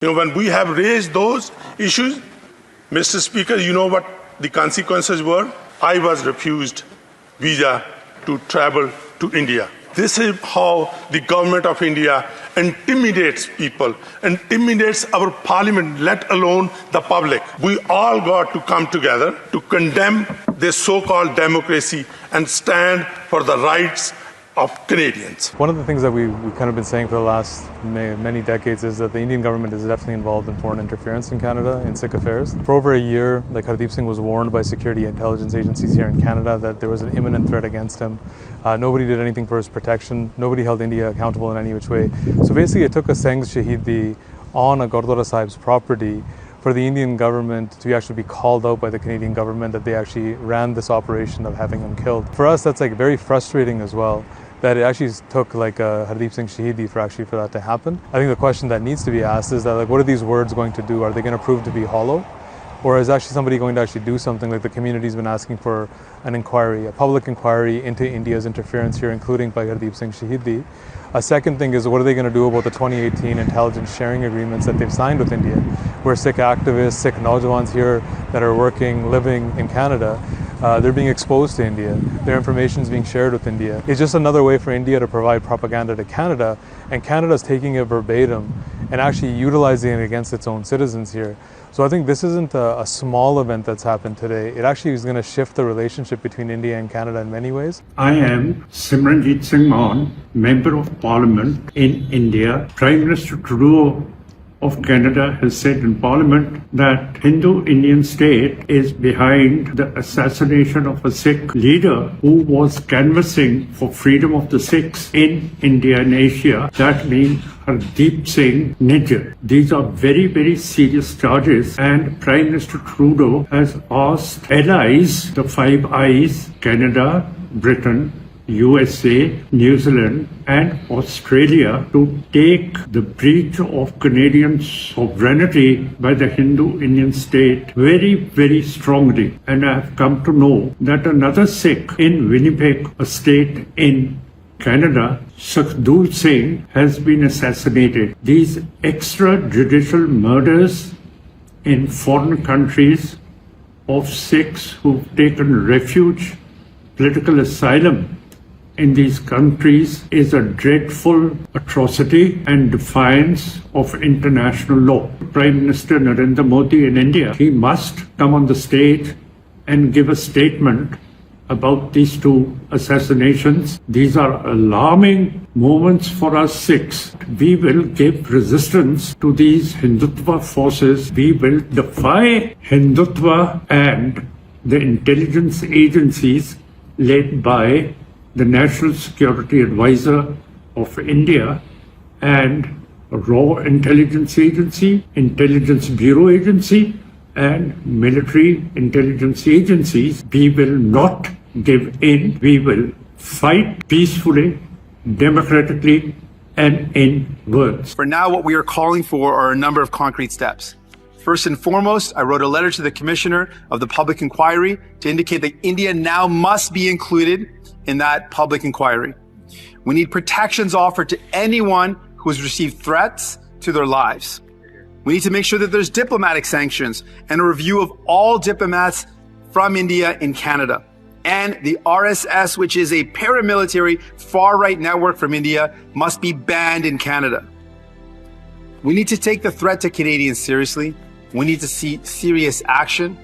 When we have raised those issues, Mr. Speaker, you know what the consequences were? I was refused visa to travel to India. This is how the government of India intimidates people, intimidates our parliament, let alone the public. We all got to come together to condemn this so-called democracy and stand for the rights of Canadians. One of the things that we've kind of been saying for the last many decades is that the Indian government is definitely involved in foreign interference in Canada in Sikh affairs. For over a year, Hardeep Singh was warned by security intelligence agencies here in Canada that there was an imminent threat against him. Nobody did anything for his protection. Nobody held India accountable in any which way. So basically it took a Sangh Shahidi on a Gurdwara Sahib's property for the Indian government to actually be called out by the Canadian government that they actually ran this operation of having him killed. For us, that's very frustrating as well, that it actually took Hardeep Singh Shahidi for that to happen. I think the question that needs to be asked is that what are these words going to do? Are they going to prove to be hollow? Or is actually somebody going to actually do something like the community's been asking for an inquiry, a public inquiry into India's interference here, including by Hardeep Singh Shahidi? A second thing is, what are they going to do about the 2018 intelligence sharing agreements that they've signed with India, where Sikh activists, Sikh Naujawans here that are working, living in Canada, they're being exposed to India. Their information is being shared with India. It's just another way for India to provide propaganda to Canada, and Canada's taking it verbatim and actually utilizing it against its own citizens here. So I think this isn't a small event that's happened today. It actually is going to shift the relationship between India and Canada in many ways. I am Simranjit Singh Mann, Member of Parliament in India. Prime Minister Trudeau of Canada has said in Parliament that Hindu-Indian state is behind the assassination of a Sikh leader who was canvassing for freedom of the Sikhs in India and Asia. That means Hardeep Singh Nijjar. These are very, very serious charges, and Prime Minister Trudeau has asked allies, the Five Eyes, Canada, Britain, USA, New Zealand and Australia to take the breach of Canadian sovereignty by the Hindu-Indian state very, very strongly. And I have come to know that another Sikh in Winnipeg, a state in Canada, Sukhdev Singh, has been assassinated. These extrajudicial murders in foreign countries of Sikhs who've taken refuge, political asylum in these countries is a dreadful atrocity and defiance of international law. Prime Minister Narendra Modi in India, he must come on the stage and give a statement about these two assassinations. These are alarming moments for us Sikhs. We will give resistance to these Hindutva forces. We will defy Hindutva and the intelligence agencies led by the National Security Advisor of India and Raw Intelligence Agency, Intelligence Bureau Agency and military intelligence agencies. We will not give in. We will fight peacefully, democratically and in words. For now, what we are calling for are a number of concrete steps. First and foremost, I wrote a letter to the Commissioner of the Public Inquiry to indicate that India now must be included in that public inquiry. We need protections offered to anyone who has received threats to their lives. We need to make sure that there's diplomatic sanctions and a review of all diplomats from India in Canada. And the RSS, which is a paramilitary far-right network from India, must be banned in Canada. We need to take the threat to Canadians seriously. We need to see serious action.